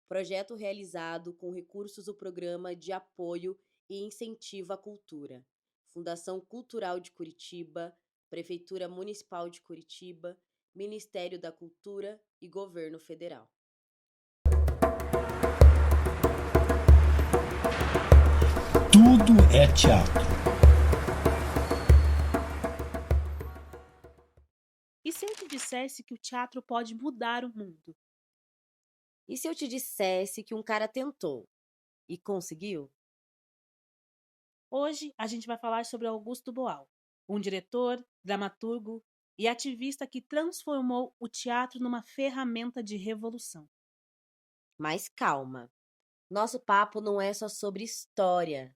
Projeto realizado com recursos do Programa de Apoio e Incentivo à Cultura, Fundação Cultural de Curitiba, Prefeitura Municipal de Curitiba, Ministério da Cultura e Governo Federal. Tudo é teatro. E se eu te dissesse que o teatro pode mudar o mundo? E se eu te dissesse que um cara tentou e conseguiu? Hoje a gente vai falar sobre Augusto Boal, um diretor, dramaturgo e ativista que transformou o teatro numa ferramenta de revolução. Mas calma, nosso papo não é só sobre história.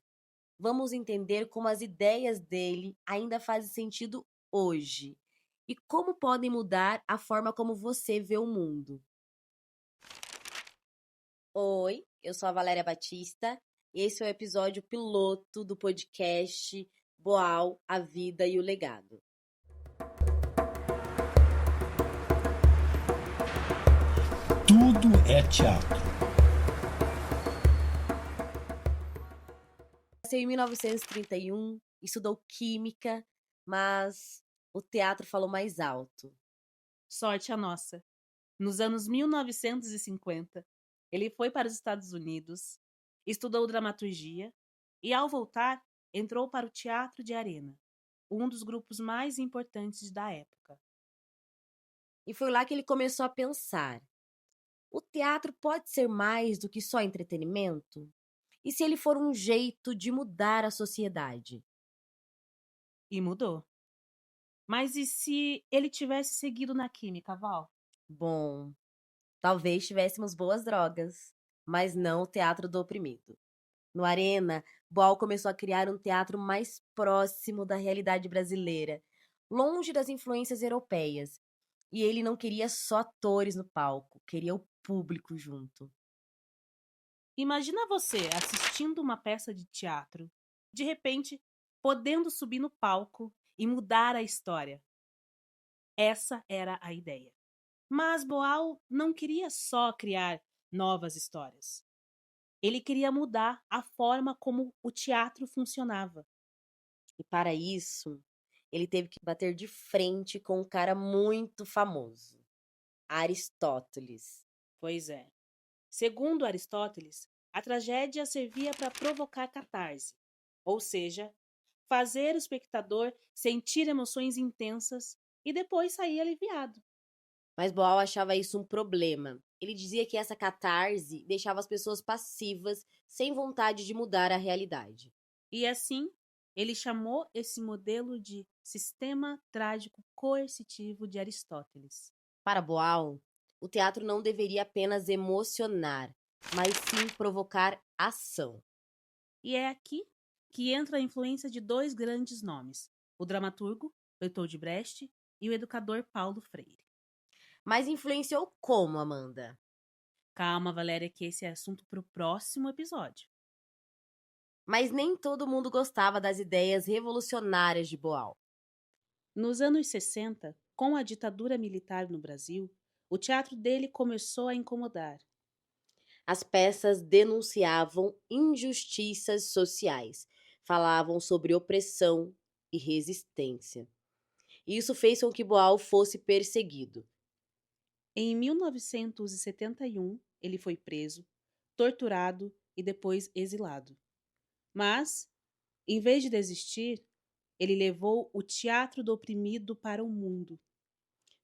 Vamos entender como as ideias dele ainda fazem sentido hoje e como podem mudar a forma como você vê o mundo. Oi, eu sou a Valéria Batista. Esse é o episódio piloto do podcast Boal, a Vida e o Legado. Tudo é teatro. Nasceu em 1931, estudou química, mas o teatro falou mais alto. Sorte a nossa. Nos anos 1950, ele foi para os Estados Unidos, estudou dramaturgia e, ao voltar, entrou para o Teatro de Arena, um dos grupos mais importantes da época. E foi lá que ele começou a pensar: o teatro pode ser mais do que só entretenimento? E se ele for um jeito de mudar a sociedade? E mudou. Mas e se ele tivesse seguido na química, Val? Bom, talvez tivéssemos boas drogas, mas não o teatro do oprimido. No Arena, Boal começou a criar um teatro mais próximo da realidade brasileira, longe das influências europeias. E ele não queria só atores no palco, queria o público junto. Imagina você assistindo uma peça de teatro, de repente, podendo subir no palco e mudar a história. Essa era a ideia. Mas Boal não queria só criar novas histórias. Ele queria mudar a forma como o teatro funcionava. E para isso, ele teve que bater de frente com um cara muito famoso, Aristóteles. Pois é. Segundo Aristóteles, a tragédia servia para provocar catarse, ou seja, fazer o espectador sentir emoções intensas e depois sair aliviado. Mas Boal achava isso um problema. Ele dizia que essa catarse deixava as pessoas passivas, sem vontade de mudar a realidade. E assim, ele chamou esse modelo de sistema trágico coercitivo de Aristóteles. Para Boal, o teatro não deveria apenas emocionar, mas sim provocar ação. E é aqui que entra a influência de dois grandes nomes, o dramaturgo Bertold Brecht e o educador Paulo Freire. Mas influenciou como, Amanda? Calma, Valéria, que esse é assunto para o próximo episódio. Mas nem todo mundo gostava das ideias revolucionárias de Boal. Nos anos 60, com a ditadura militar no Brasil, o teatro dele começou a incomodar. As peças denunciavam injustiças sociais, falavam sobre opressão e resistência. Isso fez com que Boal fosse perseguido. Em 1971, ele foi preso, torturado e depois exilado. Mas, em vez de desistir, ele levou o teatro do oprimido para o mundo.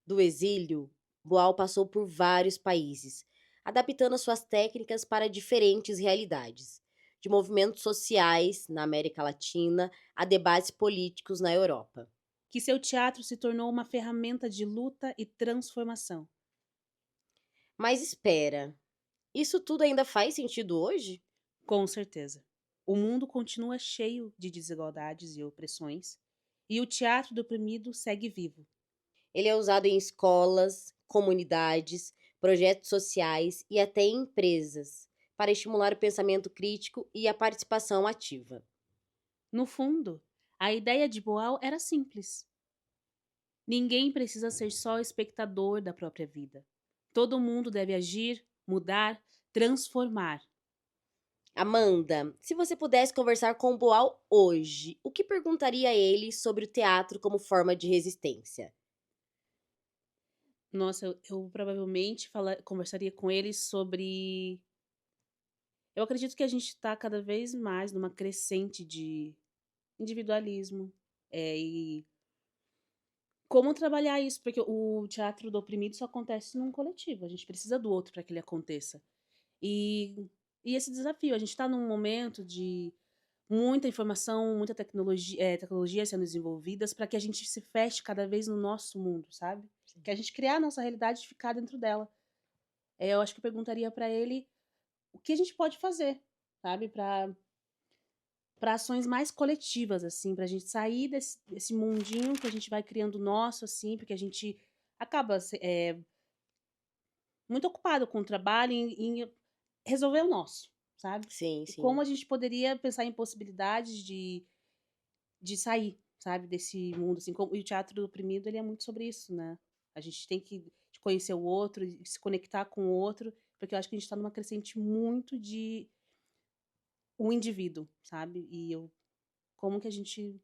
Do exílio, Boal passou por vários países, adaptando suas técnicas para diferentes realidades, de movimentos sociais na América Latina a debates políticos na Europa. Que seu teatro se tornou uma ferramenta de luta e transformação. Mas espera, isso tudo ainda faz sentido hoje? Com certeza. O mundo continua cheio de desigualdades e opressões, e o teatro do oprimido segue vivo. Ele é usado em escolas, comunidades, projetos sociais e até em empresas, para estimular o pensamento crítico e a participação ativa. No fundo, a ideia de Boal era simples. Ninguém precisa ser só espectador da própria vida. Todo mundo deve agir, mudar, transformar. Amanda, se você pudesse conversar com o Boal hoje, o que perguntaria a ele sobre o teatro como forma de resistência? Nossa, eu provavelmente conversaria com ele sobre. Eu acredito que a gente está cada vez mais numa crescente de individualismo. E como trabalhar isso? Porque o teatro do oprimido só acontece num coletivo. A gente precisa do outro para que ele aconteça. E esse desafio, a gente está num momento de muita informação, muita tecnologia sendo desenvolvidas para que a gente se feche cada vez no nosso mundo, sabe? Que a gente criar a nossa realidade e ficar dentro dela. Eu acho que eu perguntaria para ele o que a gente pode fazer, sabe? Para ações mais coletivas, assim, pra gente sair desse mundinho que a gente vai criando nosso, assim, porque a gente acaba muito ocupado com o trabalho em resolver o nosso, sabe? Sim, E sim. como a gente poderia pensar em possibilidades de sair, sabe, desse mundo, assim, e o teatro do oprimido, ele é muito sobre isso, né? A gente tem que conhecer o outro, se conectar com o outro, porque eu acho que a gente tá numa crescente muito de o indivíduo, sabe? Como que a gente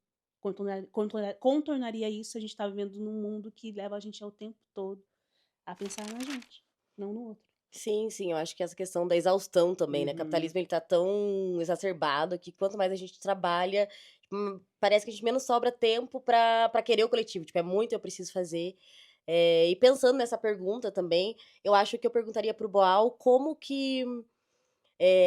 contornaria isso se a gente tá vivendo num mundo que leva a gente ao tempo todo a pensar na gente, não no outro. Sim, sim, eu acho que essa questão da exaustão também, né? O Uhum. capitalismo ele tá tão exacerbado que quanto mais a gente trabalha, parece que a gente menos sobra tempo pra querer o coletivo. Tipo, é muito eu preciso fazer. E pensando nessa pergunta também, eu acho que eu perguntaria pro Boal como que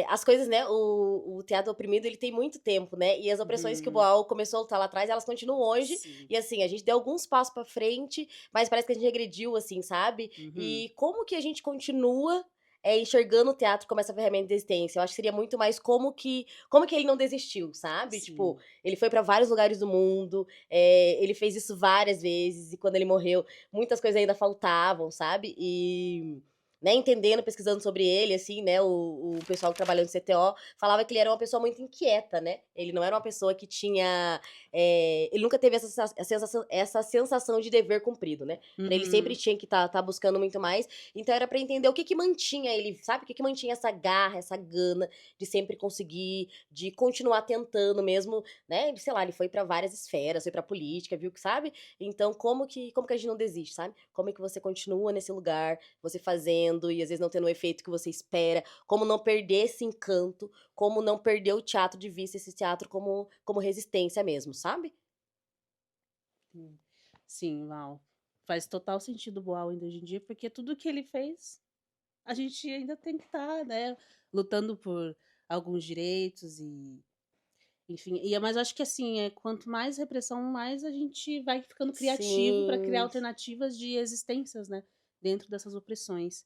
as coisas, né? O teatro oprimido, ele tem muito tempo, né? E as opressões que o Uhum. Boal começou a lutar lá atrás, elas continuam hoje. Sim. E assim, a gente deu alguns passos pra frente, mas parece que a gente regrediu, assim, sabe? Uhum. E como que a gente continua enxergando o teatro como essa ferramenta de resistência? Eu acho que seria muito mais como que ele não desistiu, sabe? Sim. Tipo, ele foi pra vários lugares do mundo, ele fez isso várias vezes, e quando ele morreu, muitas coisas ainda faltavam, sabe? E né, entendendo, pesquisando sobre ele, assim, né, o pessoal que trabalhou no CTO falava que ele era uma pessoa muito inquieta, né, ele não era uma pessoa que tinha, ele nunca teve essa sensação de dever cumprido, né, pra ele sempre tinha que tá buscando muito mais, então era pra entender o que mantinha ele, sabe, o que mantinha essa garra, essa gana de sempre conseguir, de continuar tentando mesmo, né, sei lá, ele foi pra várias esferas, foi pra política, viu, sabe, então como que a gente não desiste, sabe, como é que você continua nesse lugar, você fazendo, e às vezes não tendo o efeito que você espera, como não perder esse encanto, como não perder o teatro de vista, esse teatro como resistência mesmo, sabe? Sim, Val. Faz total sentido o Boal ainda hoje em dia, porque tudo que ele fez, a gente ainda tem que estar, né, lutando por alguns direitos enfim, mas acho que assim, quanto mais repressão, mais a gente vai ficando criativo para criar Sim. alternativas de existências, né, dentro dessas opressões.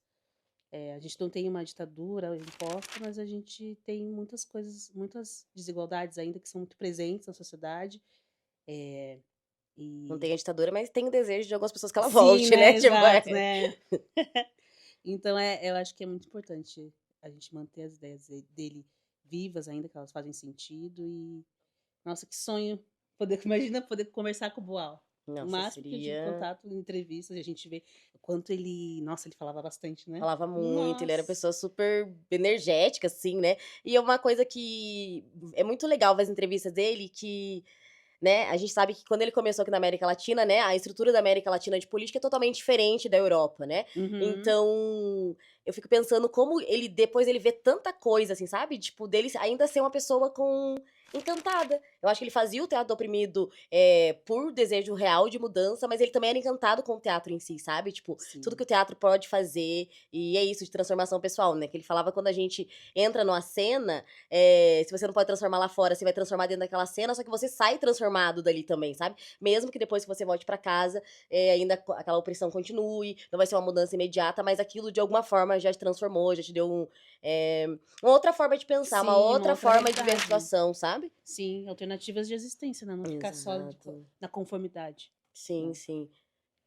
A gente não tem uma ditadura imposta, mas a gente tem muitas coisas, muitas desigualdades ainda que são muito presentes na sociedade. Não tem a ditadura, mas tem o desejo de algumas pessoas que ela Sim, volte, né? né? Tipo, Exato, né? Então, eu acho que é muito importante a gente manter as ideias dele vivas ainda, que elas fazem sentido. E, nossa, que sonho imagina poder conversar com o Boal. O nossa, máximo que eu tive seria... contato em entrevistas, e a gente vê o quanto ele... Nossa, ele falava bastante, né? Falava muito, ele era uma Nossa. pessoa super energética, assim, né? E é uma coisa que é muito legal ver as entrevistas dele, que né, a gente sabe que quando ele começou aqui na América Latina, né, a estrutura da América Latina de política é totalmente diferente da Europa, né? Uhum. Então, eu fico pensando como ele, depois ele vê tanta coisa, assim, sabe? Tipo, dele ainda ser uma pessoa encantada. Eu acho que ele fazia o teatro do oprimido por desejo real de mudança, mas ele também era encantado com o teatro em si, sabe? Tipo, Sim. tudo que o teatro pode fazer, e é isso, de transformação pessoal, né? Que ele falava quando a gente entra numa cena, se você não pode transformar lá fora, você vai transformar dentro daquela cena, só que você sai transformado dali também, sabe? Mesmo que depois que você volte pra casa, ainda aquela opressão continue, não vai ser uma mudança imediata, mas aquilo de alguma forma já te transformou, já te deu uma outra forma de pensar, uma Sim, outra forma de ver a realidade. situação, sabe? Sim, alternativas de existência, né? Não ficar só na conformidade. Sim, sim.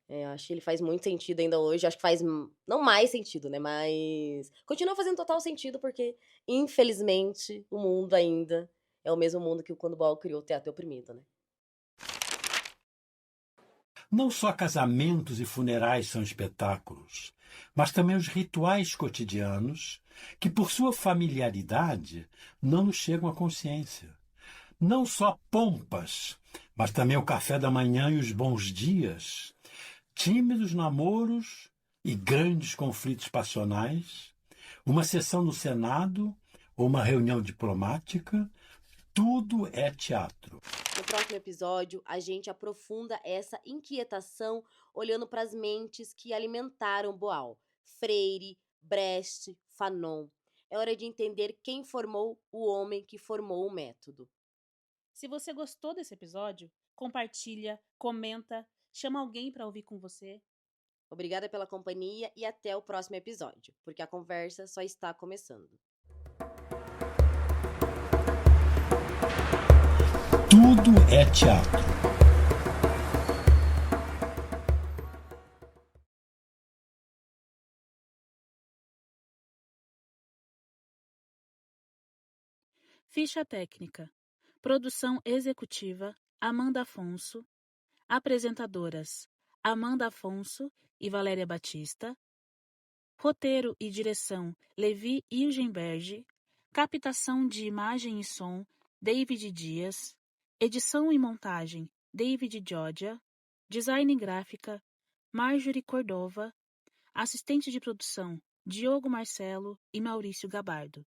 Eu acho que ele faz muito sentido ainda hoje. Acho que faz, não mais sentido, né? Mas continua fazendo total sentido porque, infelizmente, o mundo ainda é o mesmo mundo que quando o Boal criou o teatro oprimido, né? Não só casamentos e funerais são espetáculos, mas também os rituais cotidianos que por sua familiaridade não nos chegam à consciência. Não só pompas, mas também o café da manhã e os bons dias, tímidos namoros e grandes conflitos passionais, uma sessão no Senado ou uma reunião diplomática, tudo é teatro. No próximo episódio, a gente aprofunda essa inquietação olhando para as mentes que alimentaram Boal, Freire, Brecht, Fanon. É hora de entender quem formou o homem que formou o método. Se você gostou desse episódio, compartilha, comenta, chama alguém para ouvir com você. Obrigada pela companhia e até o próximo episódio, porque a conversa só está começando. Tudo é teatro. Ficha técnica. Produção executiva, Amanda Afonso. Apresentadoras, Amanda Afonso e Valéria Batista. Roteiro e direção, Levi Ilgenberg. Captação de imagem e som, David Dias. Edição e montagem, David Giodia. Design gráfica, Marjorie Cordova. Assistente de produção, Diogo Marcelo e Maurício Gabardo.